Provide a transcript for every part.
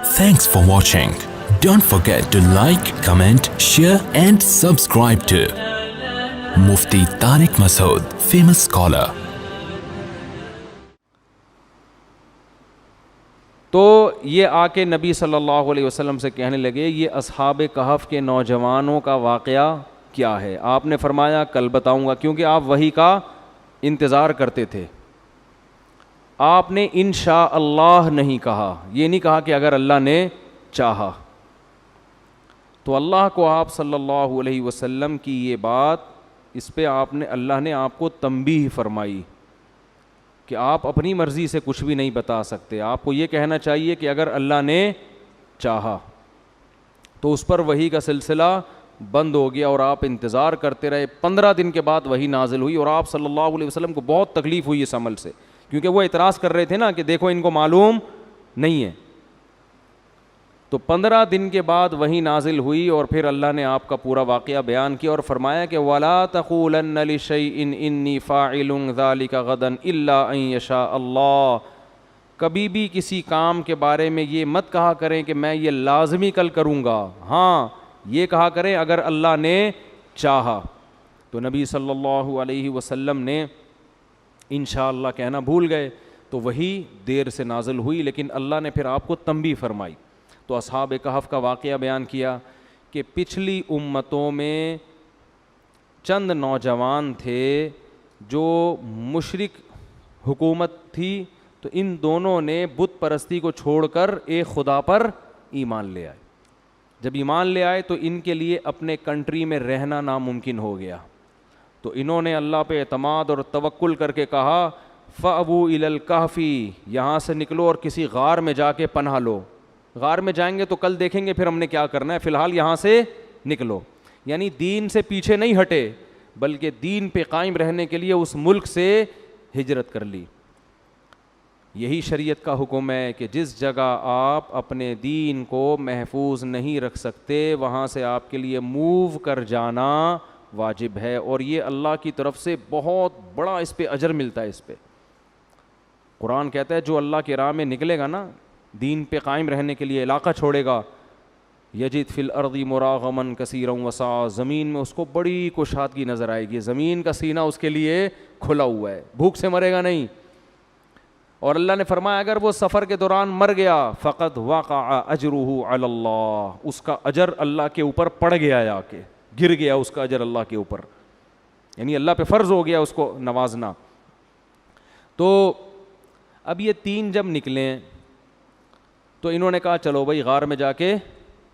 Thanks for watching. Don't forget to like, comment, share and subscribe to Mufti Tariq Masood, famous scholar. تو یہ آ کے نبی صلی اللہ علیہ وسلم سے کہنے لگے یہ اصحاب کہف کے نوجوانوں کا واقعہ کیا ہے؟ آپ نے فرمایا کل بتاؤں گا، کیونکہ آپ وحی کا انتظار کرتے تھے. آپ نے انشاء اللہ نہیں کہا، یہ نہیں کہا کہ اگر اللہ نے چاہا. تو اللہ کو آپ صلی اللہ علیہ وسلم کی یہ بات، اس پہ اللہ نے آپ کو تنبیہ فرمائی کہ آپ اپنی مرضی سے کچھ بھی نہیں بتا سکتے. آپ کو یہ کہنا چاہیے کہ اگر اللہ نے چاہا. تو اس پر وحی کا سلسلہ بند ہو گیا اور آپ انتظار کرتے رہے. 15 دن کے بعد وحی نازل ہوئی اور آپ صلی اللہ علیہ وسلم کو بہت تکلیف ہوئی اس عمل سے، کیونکہ وہ اعتراض کر رہے تھے نا کہ دیکھو ان کو معلوم نہیں ہے. تو 15 دن کے بعد وحی نازل ہوئی اور پھر اللہ نے آپ کا پورا واقعہ بیان کیا اور فرمایا کہ وَلَا تَقُولَنَّ لِشَيْءٍ إِنِّي فَاعِلٌ ذَلِكَ غَدًا إِلَّا أَن يَشَاءَ اللَّهُ. کبھی بھی کسی کام کے بارے میں یہ مت کہا کریں کہ میں یہ لازمی کل کروں گا، ہاں یہ کہا کریں اگر اللہ نے چاہا. تو نبی صلی اللہ علیہ وسلم نے انشاءاللہ کہنا بھول گئے تو وہی دیر سے نازل ہوئی، لیکن اللہ نے پھر آپ کو تنبیہ فرمائی. تو اصحاب کہف کا واقعہ بیان کیا کہ پچھلی امتوں میں چند نوجوان تھے جو مشرک حکومت تھی، تو ان دونوں نے بت پرستی کو چھوڑ کر ایک خدا پر ایمان لے آئے. جب ایمان لے آئے تو ان کے لیے اپنے کنٹری میں رہنا ناممکن ہو گیا. تو انہوں نے اللہ پہ اعتماد اور توکل کر کے کہا فَأَوُوا إِلَى الْكَهْفِ، یہاں سے نکلو اور کسی غار میں جا کے پناہ لو. غار میں جائیں گے تو کل دیکھیں گے پھر ہم نے کیا کرنا ہے، فی الحال یہاں سے نکلو. یعنی دین سے پیچھے نہیں ہٹے بلکہ دین پہ قائم رہنے کے لیے اس ملک سے ہجرت کر لی. یہی شریعت کا حکم ہے کہ جس جگہ آپ اپنے دین کو محفوظ نہیں رکھ سکتے وہاں سے آپ کے لیے موو کر جانا واجب ہے، اور یہ اللہ کی طرف سے بہت بڑا اس پہ اجر ملتا ہے. اس پہ قرآن کہتا ہے جو اللہ کی راہ میں نکلے گا نا، دین پہ قائم رہنے کے لیے علاقہ چھوڑے گا، یجد فی الارض مراغما کثیرا وسعا، زمین میں اس کو بڑی کشادگی نظر آئے گی، زمین کا سینہ اس کے لیے کھلا ہوا ہے، بھوک سے مرے گا نہیں. اور اللہ نے فرمایا اگر وہ سفر کے دوران مر گیا فقد وقع اجرہ علی اللہ، اس کا اجر اللہ کے اوپر پڑ گیا، جا کے گر گیا اس کا اجر اللہ کے اوپر، یعنی اللہ پہ فرض ہو گیا اس کو نوازنا. تو اب یہ تین جب نکلے تو انہوں نے کہا چلو بھائی غار میں جا کے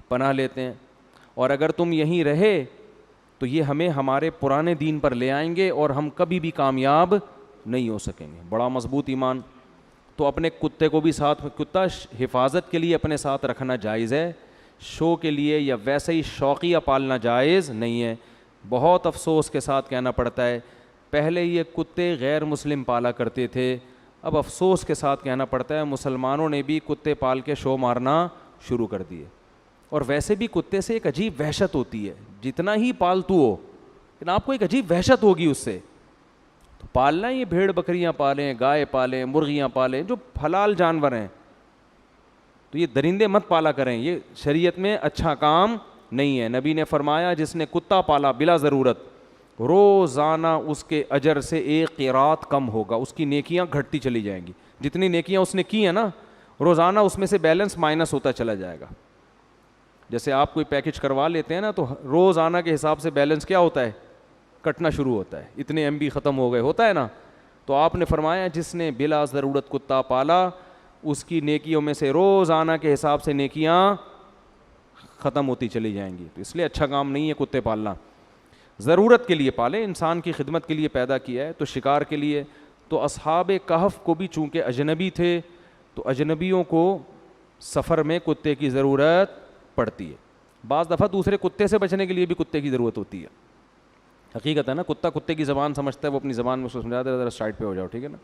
پناہ لیتے ہیں، اور اگر تم یہیں رہے تو یہ ہمیں ہمارے پرانے دین پر لے آئیں گے اور ہم کبھی بھی کامیاب نہیں ہو سکیں گے. بڑا مضبوط ایمان. تو اپنے کتے کو بھی ساتھ، کتا حفاظت کے لیے اپنے ساتھ رکھنا جائز ہے، شو کے لیے یا ویسے ہی شوقیہ پالنا جائز نہیں ہے. بہت افسوس کے ساتھ کہنا پڑتا ہے پہلے یہ کتے غیر مسلم پالا کرتے تھے، اب افسوس کے ساتھ کہنا پڑتا ہے مسلمانوں نے بھی کتے پال کے شو مارنا شروع کر دیے. اور ویسے بھی کتے سے ایک عجیب وحشت ہوتی ہے، جتنا ہی پالتو ہو لیکن آپ کو ایک عجیب وحشت ہوگی اس سے. تو پالنا یہ بھیڑ بکریاں پالیں، گائے پالیں، مرغیاں پالیں جو حلال جانور ہیں، تو یہ درندے مت پالا کریں، یہ شریعت میں اچھا کام نہیں ہے. نبی نے فرمایا جس نے کتا پالا بلا ضرورت روزانہ اس کے اجر سے ایک قیرات کم ہوگا، اس کی نیکیاں گھٹتی چلی جائیں گی. جتنی نیکیاں اس نے کی ہیں نا روزانہ اس میں سے بیلنس مائنس ہوتا چلا جائے گا. جیسے آپ کوئی پیکج کروا لیتے ہیں نا تو روزانہ کے حساب سے بیلنس کیا ہوتا ہے، کٹنا شروع ہوتا ہے، اتنے ایم بی ختم ہو گئے، ہوتا ہے نا. تو آپ نے فرمایا جس نے بلا ضرورت کتا پالا اس کی نیکیوں میں سے روزانہ کے حساب سے نیکیاں ختم ہوتی چلی جائیں گی. تو اس لیے اچھا کام نہیں ہے کتے پالنا. ضرورت کے لیے پالے، انسان کی خدمت کے لیے پیدا کیا ہے، تو شکار کے لیے. تو اصحاب کہف کو بھی چونکہ اجنبی تھے تو اجنبیوں کو سفر میں کتے کی ضرورت پڑتی ہے. بعض دفعہ دوسرے کتے سے بچنے کے لیے بھی کتے کی ضرورت ہوتی ہے. حقیقت ہے نا، کتا کتے کی زبان سمجھتا ہے، وہ اپنی زبان میں اس کو سمجھاتا ہے ذرا سائڈ پہ ہو جاؤ، ٹھیک ہے نا.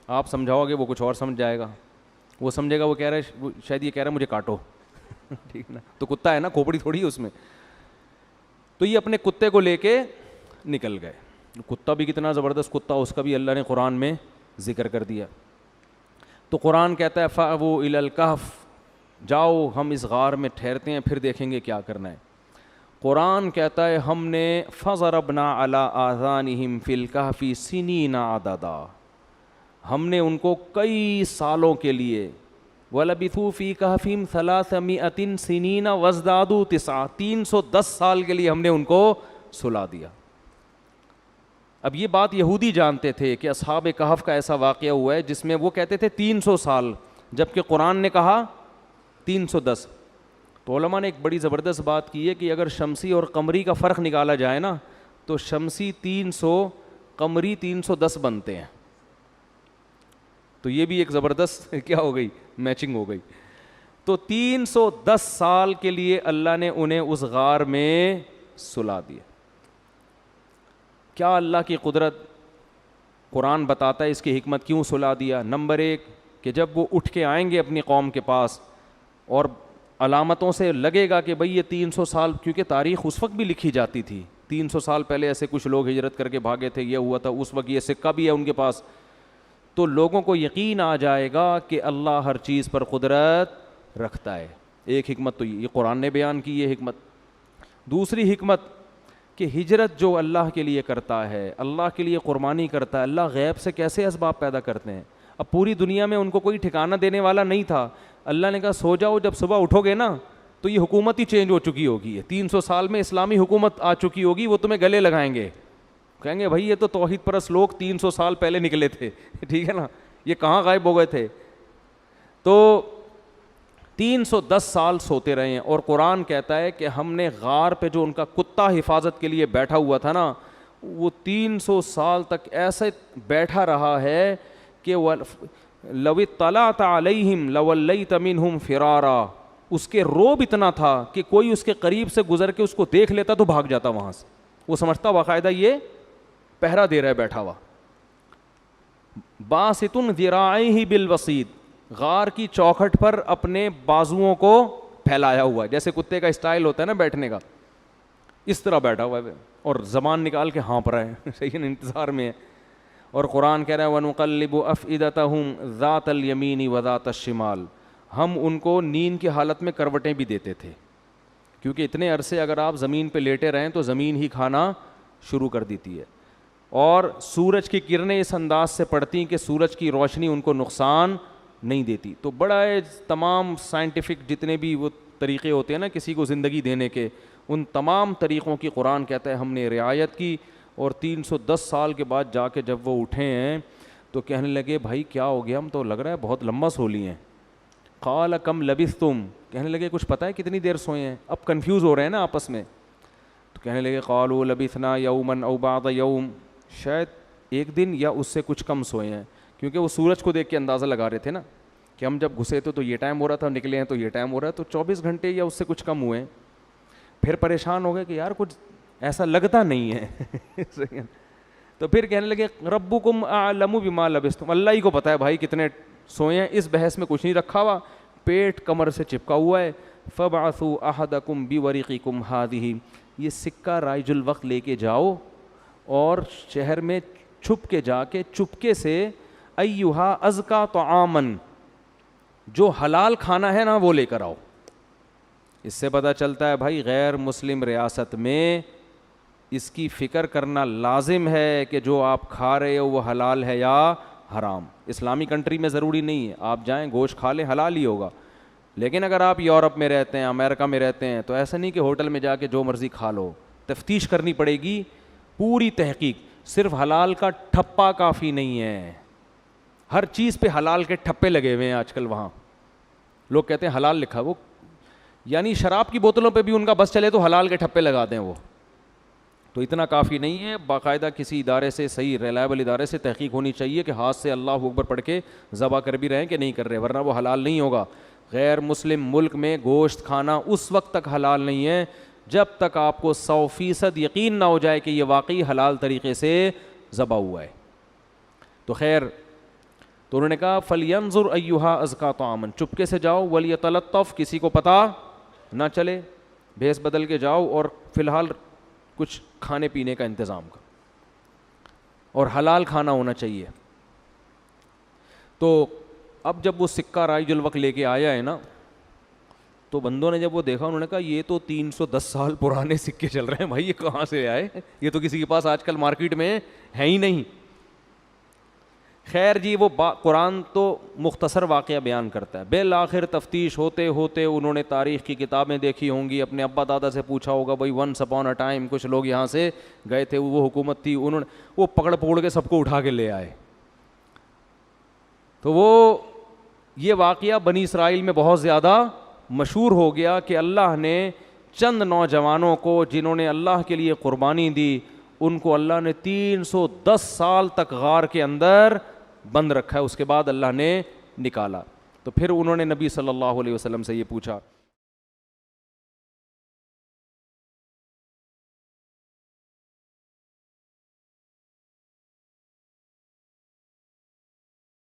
آپ سمجھاؤ گے وہ کچھ اور سمجھ جائے گا، وہ سمجھے گا وہ کہہ رہا ہے شاید یہ کہہ رہا ہے مجھے کاٹو ٹھیک ہے نا. تو کتا ہے نا، کھوپڑی تھوڑی ہے اس میں. تو یہ اپنے کتے کو لے کے نکل گئے. کتا بھی کتنا زبردست کتا، اس کا بھی اللہ نے قرآن میں ذکر کر دیا. تو قرآن کہتا ہے فَأَوُوا إِلَى الْكَهْفِ، جاؤ ہم اس غار میں ٹھہرتے ہیں پھر دیکھیں گے کیا کرنا ہے. قرآن کہتا ہے ہم نے فضربنا علی آذانہم فی الکہف سنین عددا, ہم نے ان کو کئی سالوں کے لیے وَلَبِثُوا فِي كَهْفِهِمْ 300 سِنِينَ وَازْدَادُوا 9 310 سال کے لیے ہم نے ان کو سلا دیا. اب یہ بات یہودی جانتے تھے کہ اصحاب کہف کا ایسا واقعہ ہوا ہے جس میں وہ کہتے تھے 300 سال, جبکہ قرآن نے کہا 310. تو علماء نے ایک بڑی زبردست بات کی ہے کہ اگر شمسی اور قمری کا فرق نکالا جائے نا تو شمسی 300 قمری 310 بنتے ہیں. تو یہ بھی ایک زبردست کیا ہو گئی, میچنگ ہو گئی. تو 310 سال کے لیے اللہ نے انہیں اس غار میں سلا دیا. کیا اللہ کی قدرت قرآن بتاتا ہے اس کی حکمت کیوں سلا دیا. نمبر 1 کہ جب وہ اٹھ کے آئیں گے اپنی قوم کے پاس اور علامتوں سے لگے گا کہ بھئی یہ 300 سال, کیونکہ تاریخ اس وقت بھی لکھی جاتی تھی, 300 سال پہلے ایسے کچھ لوگ ہجرت کر کے بھاگے تھے, یہ ہوا تھا اس وقت, یہ سکہ بھی ہے ان کے پاس, تو لوگوں کو یقین آ جائے گا کہ اللہ ہر چیز پر قدرت رکھتا ہے. ایک حکمت تو یہ قرآن نے بیان کی, یہ حکمت. دوسری حکمت کہ ہجرت جو اللہ کے لیے کرتا ہے, اللہ کے لیے قربانی کرتا ہے, اللہ غیب سے کیسے اسباب پیدا کرتے ہیں. اب پوری دنیا میں ان کو کوئی ٹھکانہ دینے والا نہیں تھا, اللہ نے کہا سو جاؤ, جب صبح اٹھو گے نا تو یہ حکومت ہی چینج ہو چکی ہوگی, 300 سال میں اسلامی حکومت آ چکی ہوگی, وہ تمہیں گلے لگائیں گے, کہیں گے بھائی یہ تو توحید پرست لوگ 300 سال پہلے نکلے تھے, ٹھیک ہے نا, یہ کہاں غائب ہو گئے تھے. تو 310 سال سوتے رہے ہیں. اور قرآن کہتا ہے کہ ہم نے غار پہ جو ان کا کتا حفاظت کے لیے بیٹھا ہوا تھا نا, وہ 300 سال تک ایسے بیٹھا رہا ہے کہ لو اطلعت علیہم لولیت منہم فرارا, اس کے روب اتنا تھا کہ کوئی اس کے قریب سے گزر کے اس کو دیکھ لیتا تو بھاگ جاتا وہاں سے. وہ سمجھتا باقاعدہ یہ پہرا دے رہا ہے بیٹھا ہوا. باسط ذراعیہ بالوسید, غار کی چوکھٹ پر اپنے بازوؤں کو پھیلایا ہوا ہے, جیسے کتے کا اسٹائل ہوتا ہے نا بیٹھنے کا, اس طرح بیٹھا ہوا ہے اور زبان نکال کے ہانپ رہا ہے, صحیح نا, انتظار میں ہے. اور قرآن کہہ رہا ہے وَنُقَلِّبُ أَفْئِدَتَهُمْ ذَاتَ الْيَمِينِ وَذَاتَ الشِّمَالِ, ہم ان کو نیند کی حالت میں کروٹیں بھی دیتے تھے, کیونکہ اتنے عرصے اگر آپ زمین پہ لیٹے رہیں تو زمین ہی کھانا شروع کر دیتی ہے. اور سورج کی کرنیں اس انداز سے پڑتی ہیں کہ سورج کی روشنی ان کو نقصان نہیں دیتی. تو بڑا تمام سائنٹیفک جتنے بھی وہ طریقے ہوتے ہیں نا کسی کو زندگی دینے کے, ان تمام طریقوں کی قرآن کہتا ہے ہم نے رعایت کی. اور 310 سال کے بعد جا کے جب وہ اٹھے ہیں تو کہنے لگے بھائی کیا ہو گیا, ہم تو لگ رہا ہے بہت لمبا سو لیے ہیں. قال کم لبثتم, کہنے لگے کچھ پتہ ہے کتنی دیر سوئے ہیں, اب کنفیوز ہو رہے ہیں نا آپس میں. تو کہنے لگے قالوا لبثنا یوما او بعض یوم, شاید ایک دن یا اس سے کچھ کم سوئے ہیں, کیونکہ وہ سورج کو دیکھ کے اندازہ لگا رہے تھے نا کہ ہم جب گھسے تو یہ ٹائم ہو رہا تھا, نکلے ہیں تو یہ ٹائم ہو رہا ہے, تو 24 گھنٹے یا اس سے کچھ کم ہوئے ہیں. پھر پریشان ہو گئے کہ یار کچھ ایسا لگتا نہیں ہے. تو پھر کہنے لگے ربکم اعلم بما لبثتم, اللہ ہی کو پتہ ہے بھائی کتنے سوئے ہیں, اس بحث میں کچھ نہیں رکھا ہوا, پیٹ کمر سے چپکا ہوا ہے. فبعثوا احدکم بورقکم هذه, یہ سکہ رائج الوقت لے کے جاؤ اور شہر میں چھپ کے جا کے چپکے سے ایھا ازکا طعامن, جو حلال کھانا ہے نا وہ لے کر آؤ. اس سے پتہ چلتا ہے بھائی غیر مسلم ریاست میں اس کی فکر کرنا لازم ہے کہ جو آپ کھا رہے ہو وہ حلال ہے یا حرام. اسلامی کنٹری میں ضروری نہیں ہے آپ جائیں گوشت کھا لیں حلال ہی ہوگا, لیکن اگر آپ یورپ میں رہتے ہیں, امریکہ میں رہتے ہیں, تو ایسا نہیں کہ ہوٹل میں جا کے جو مرضی کھا لو, تفتیش کرنی پڑے گی, پوری تحقیق. صرف حلال کا ٹھپا کافی نہیں ہے, ہر چیز پہ حلال کے ٹھپے لگے ہوئے ہیں آج کل. وہاں لوگ کہتے ہیں حلال لکھا, وہ یعنی شراب کی بوتلوں پہ بھی ان کا بس چلے تو حلال کے ٹھپے لگا دیں وہ. تو اتنا کافی نہیں ہے, باقاعدہ کسی ادارے سے, صحیح ریلائبل ادارے سے تحقیق ہونی چاہیے کہ ہاتھ سے اللہ اکبر پڑھ کے ذبح کر بھی رہے ہیں کہ نہیں کر رہے, ورنہ وہ حلال نہیں ہوگا. غیر مسلم ملک میں گوشت کھانا اس وقت تک حلال نہیں ہے جب تک آپ کو 100% یقین نہ ہو جائے کہ یہ واقعی حلال طریقے سے ذبح ہوا ہے. تو خیر, تو انہوں نے کہا فَلْيَنْظُرْ أَيُّهَا أَزْكَىٰ طَعَامًا, چپکے سے جاؤ, وَلْيَتَلَطَّفْ, کسی کو پتہ نہ چلے, بھیس بدل کے جاؤ اور فی الحال کچھ کھانے پینے کا انتظام کر, اور حلال کھانا ہونا چاہیے. تو اب جب وہ سکہ رائج الوقت لے کے آیا ہے نا, تو بندوں نے جب وہ دیکھا انہوں نے کہا یہ تو 310 سال پرانے سکے چل رہے ہیں بھائی، یہ کہاں سے آئے، یہ تو کسی کے پاس آج کل مارکیٹ میں ہے ہی نہیں۔ خیر جی، وہ قرآن تو مختصر واقعہ بیان کرتا ہے، بالآخر تفتیش ہوتے ہوتے انہوں نے تاریخ کی کتابیں دیکھی ہوں گی، اپنے ابا دادا سے پوچھا ہوگا بھائی ونس اپون اے ٹائم کچھ لوگ یہاں سے گئے تھے، وہ حکومت تھی، انہوں نے وہ پکڑ کے سب کو اٹھا کے لے آئے۔ تو وہ یہ واقعہ بنی اسرائیل میں بہت زیادہ مشہور ہو گیا کہ اللہ نے چند نوجوانوں کو جنہوں نے اللہ کے لیے قربانی دی، ان کو اللہ نے 310 سال تک غار کے اندر بند رکھا ہے، اس کے بعد اللہ نے نکالا۔ تو پھر انہوں نے نبی صلی اللہ علیہ وسلم سے یہ پوچھا